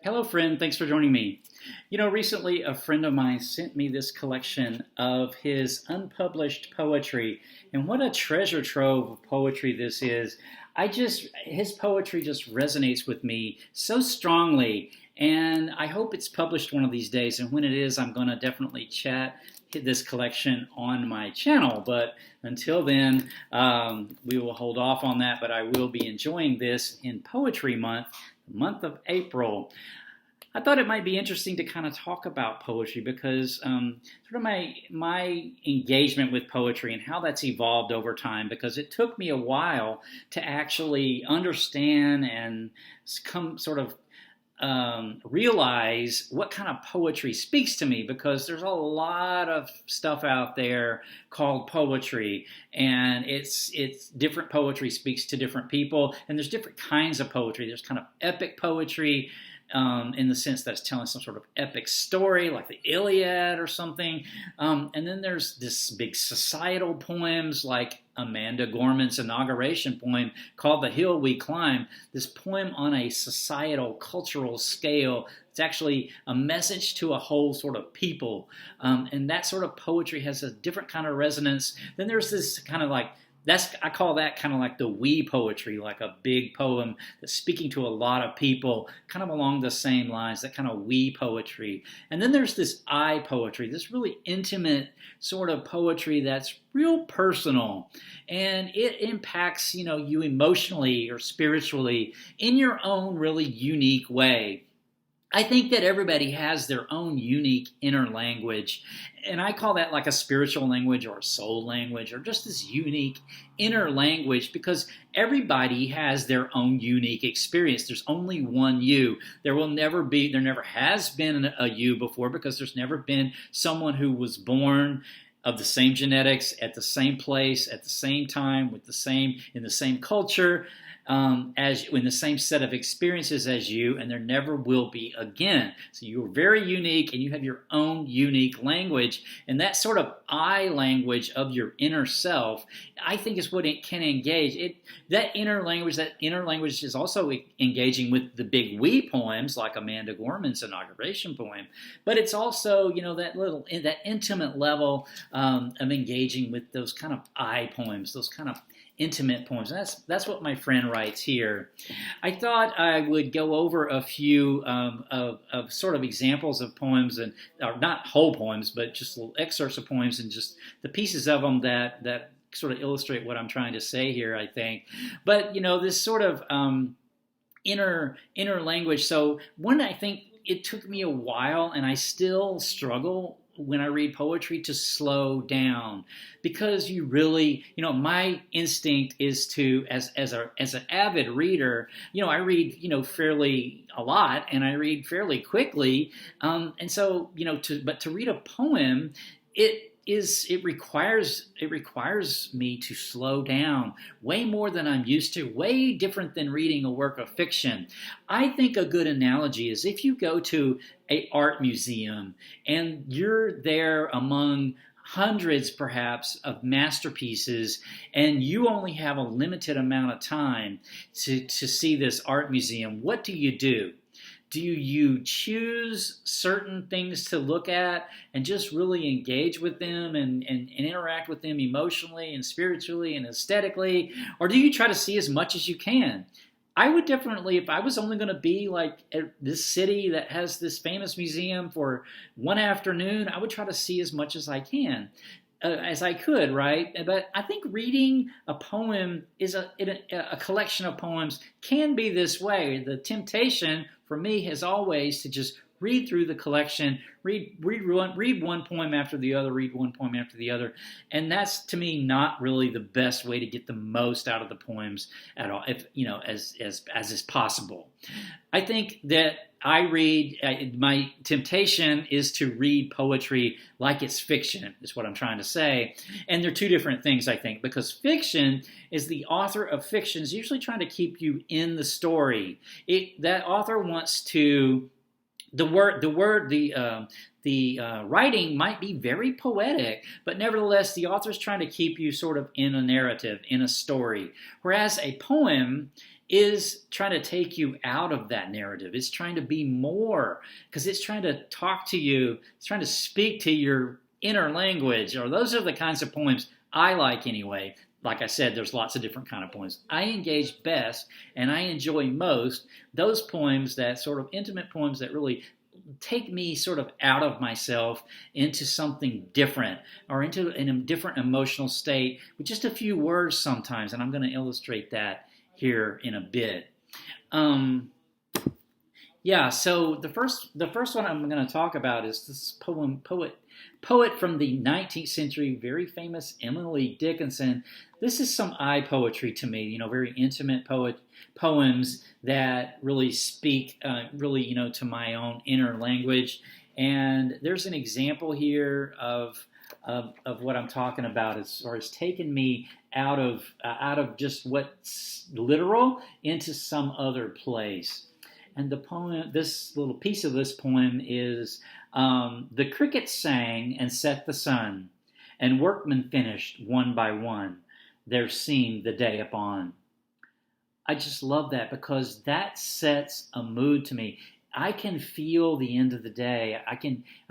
Hello, friend. Thanks for joining me. Recently a friend of mine sent me this collection of his unpublished poetry, and what a treasure trove of poetry this is. His poetry just resonates with me so strongly, and I hope it's published one of these days. And when it is, I'm going to definitely chat this collection on my channel. But until then, we will hold off on that. But I will be enjoying this in Poetry Month, the month of April. I thought it might be interesting to kind of talk about poetry because sort of my engagement with poetry and how that's evolved over time, because it took me a while to actually understand and come sort of realize what kind of poetry speaks to me, because there's a lot of stuff out there called poetry, and it's different poetry speaks to different people, and there's different kinds of poetry. There's kind of epic poetry, in the sense that it's telling some sort of epic story, like the Iliad or something. And then there's this big societal poems, like Amanda Gorman's inauguration poem called The Hill We Climb, this poem on a societal, cultural scale. It's actually a message to a whole sort of people. And that sort of poetry has a different kind of resonance. Then there's this kind of I call that kind of like the we poetry, like a big poem that's speaking to a lot of people, kind of along the same lines, that kind of we poetry. And then there's this I poetry, this really intimate sort of poetry that's real personal, and it impacts, you emotionally or spiritually in your own really unique way. I think that everybody has their own unique inner language, and I call that like a spiritual language or a soul language, or just this unique inner language, because everybody has their own unique experience. There's only one you. There never has been a you before, because there's never been someone who was born of the same genetics, at the same place, at the same time, in the same culture, as in the same set of experiences as you, and there never will be again. So you're very unique, and you have your own unique language, and that sort of I language of your inner self, I think, is what it can engage. That inner language is also engaging with the big we poems, like Amanda Gorman's inauguration poem, but it's also, that intimate level of engaging with those kind of I poems, those kind of intimate poems. And that's what my friend writes here. I thought I would go over a few of sort of examples of poems, and or not whole poems, but just little excerpts of poems, and just the pieces of them that sort of illustrate what I'm trying to say here, I think. But this sort of inner language. So I think it took me a while, and I still struggle when I read poetry, to slow down, because you really, my instinct is to, as an avid reader, I read, fairly a lot, and I read fairly quickly, and so, but to read a poem, it requires me to slow down way more than I'm used to, way different than reading a work of fiction. I think a good analogy is if you go to an art museum and you're there among hundreds perhaps of masterpieces, and you only have a limited amount of time to see this art museum. What do you do? Do you choose certain things to look at and just really engage with them and interact with them emotionally and spiritually and aesthetically? Or do you try to see as much as you can? I would definitely, if I was only going to be like at this city that has this famous museum for one afternoon, I would try to see as much as I can. As I could, right? But I think reading a poem is a collection of poems can be this way. The temptation for me has always to just read through the collection, read one poem after the other, read one poem after the other, and that's, to me, not really the best way to get the most out of the poems at all, if as is possible. I think that my temptation is to read poetry like it's fiction, is what I'm trying to say. And they're two different things, I think, because fiction is the author of fiction is usually trying to keep you in the story. That author wants to, the writing might be very poetic, but nevertheless, the author's trying to keep you sort of in a narrative, in a story. Whereas a poem is trying to take you out of that narrative. It's trying to be more, because it's trying to talk to you. It's trying to speak to your inner language, or those are the kinds of poems I like anyway. Like I said, there's lots of different kind of poems. I engage best and I enjoy most those poems, that sort of intimate poems that really take me sort of out of myself into something different, or into a different emotional state with just a few words sometimes. And I'm going to illustrate that here in a bit. So the first one I'm going to talk about is this poet from the 19th century, very famous Emily Dickinson. This is some eye poetry to me, very intimate poems that really speak, to my own inner language. And there's an example here of what I'm talking about, or has taken me out of just what's literal into some other place. And the poem, this little piece of this poem is, the crickets sang and set the sun, and workmen finished one by one. There seemed the day upon. I just love that, because that sets a mood to me. I can feel the end of the day. I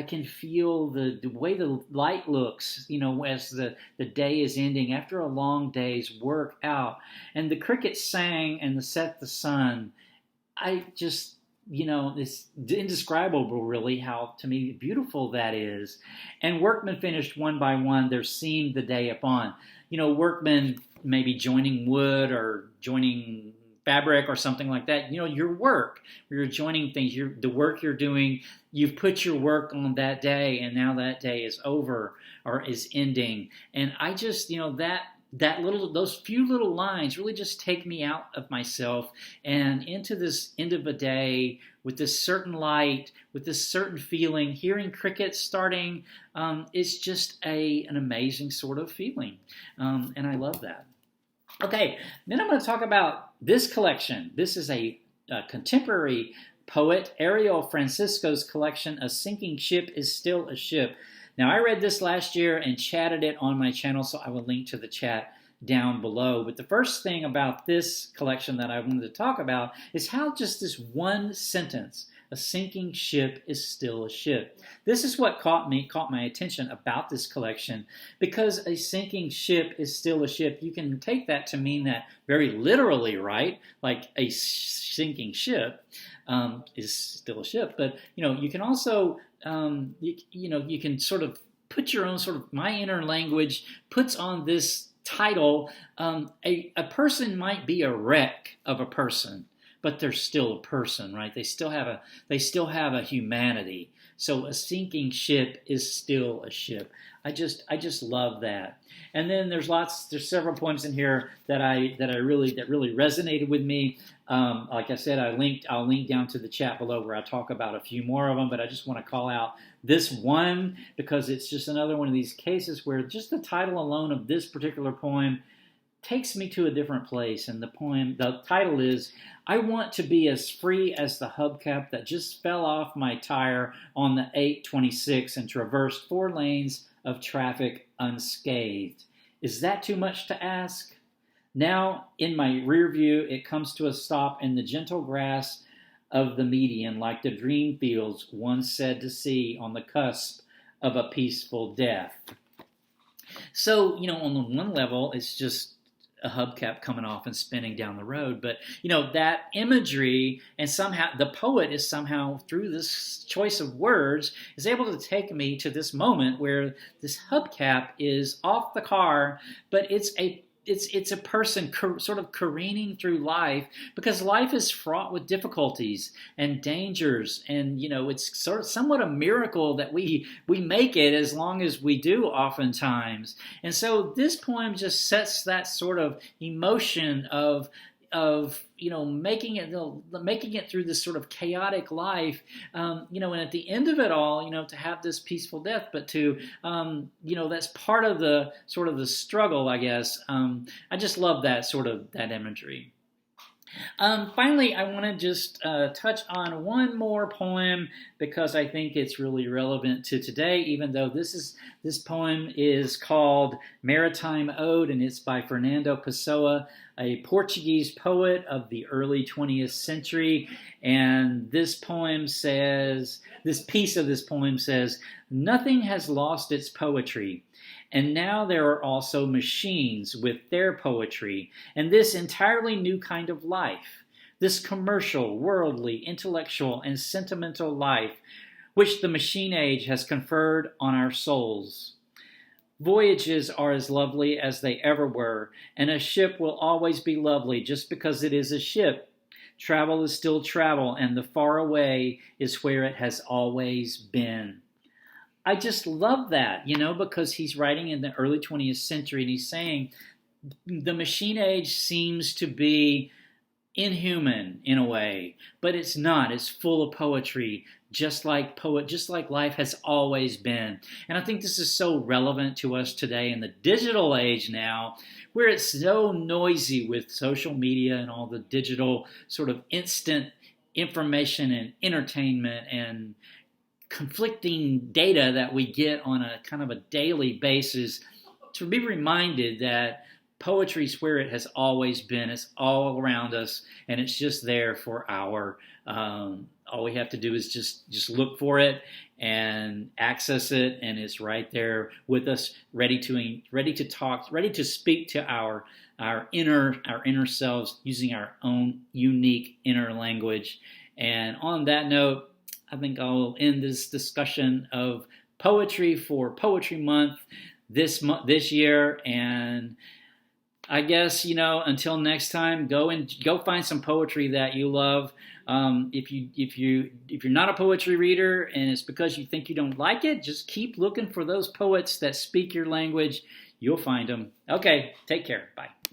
can feel the way the light looks, as the day is ending after a long day's work out. And the crickets sang and set the sun. I just, it's indescribable really how, to me, beautiful that is. And workmen finished one by one, there seemed the day upon. Workmen maybe joining wood or joining fabric or something like that. Your work, you're joining things, the work you're doing, you've put your work on that day, and now that day is over or is ending. And I just, those few little lines really just take me out of myself and into this end of a day with this certain light, with this certain feeling. Hearing crickets starting, it's just an amazing sort of feeling, and I love that. Okay, then I'm going to talk about this collection. This is a contemporary poet, Ariel Francisco's collection, A Sinking Ship is Still a Ship. Now, I read this last year and chatted it on my channel, so I will link to the chat down below. But the first thing about this collection that I wanted to talk about is how just this one sentence, a sinking ship is still a ship. This is what caught my attention about this collection, because a sinking ship is still a ship. You can take that to mean that very literally, right? Like a sinking ship is still a ship. But, you can also you can sort of put your own my inner language puts on this title. A person might be a wreck of a person, but they're still a person, right? They still have a humanity. So a sinking ship is still a ship. I just love that. And then there's several poems in here that really resonated with me. Like I said, I'll link down to the chat below where I talk about a few more of them, but I just want to call out this one because it's just another one of these cases where just the title alone of this particular poem takes me to a different place. And the title is, I want to be as free as the hubcap that just fell off my tire on the 826 and traversed 4 lanes of traffic unscathed. Is that too much to ask? Now, in my rear view, it comes to a stop in the gentle grass of the median, like the dream fields once said to see on the cusp of a peaceful death. So, on the one level, it's just a hubcap coming off and spinning down the road. But, that imagery, and somehow the poet is somehow, through this choice of words, is able to take me to this moment where this hubcap is off the car, but it's a person sort of careening through life, because life is fraught with difficulties and dangers, and it's somewhat a miracle that we make it, as long as we do oftentimes. And so this poem just sets that sort of emotion of making it through this sort of chaotic life, and at the end of it all, to have this peaceful death, but to, that's part of the sort of the struggle, I guess. I just love that imagery. Finally, I want to just touch on one more poem because I think it's really relevant to today, even though this poem is called Maritime Ode, and it's by Fernando Pessoa. a Portuguese poet of the early 20th century. And this piece of this poem says, "Nothing has lost its poetry. And now there are also machines with their poetry, and this entirely new kind of life, this commercial, worldly, intellectual, and sentimental life, which the machine age has conferred on our souls. Voyages are as lovely as they ever were, and a ship will always be lovely just because it is a ship. Travel is still travel, and the far away is where it has always been." I just love that, because he's writing in the early 20th century, and he's saying the machine age seems to be inhuman in a way, but it's not. It's full of poetry, just like life has always been. And I think this is so relevant to us today in the digital age now, where it's so noisy with social media and all the digital sort of instant information and entertainment and conflicting data that we get on a kind of a daily basis, to be reminded that poetry is where it has always been. It's all around us, and it's just there for all we have to do is just look for it and access it, and it's right there with us, ready to talk, ready to speak to our inner selves, using our own unique inner language. And on that note, I think I'll end this discussion of poetry for Poetry Month this year. And I guess, until next time, go find some poetry that you love. If you're not a poetry reader and it's because you think you don't like it, just keep looking for those poets that speak your language. You'll find them. Okay, take care. Bye.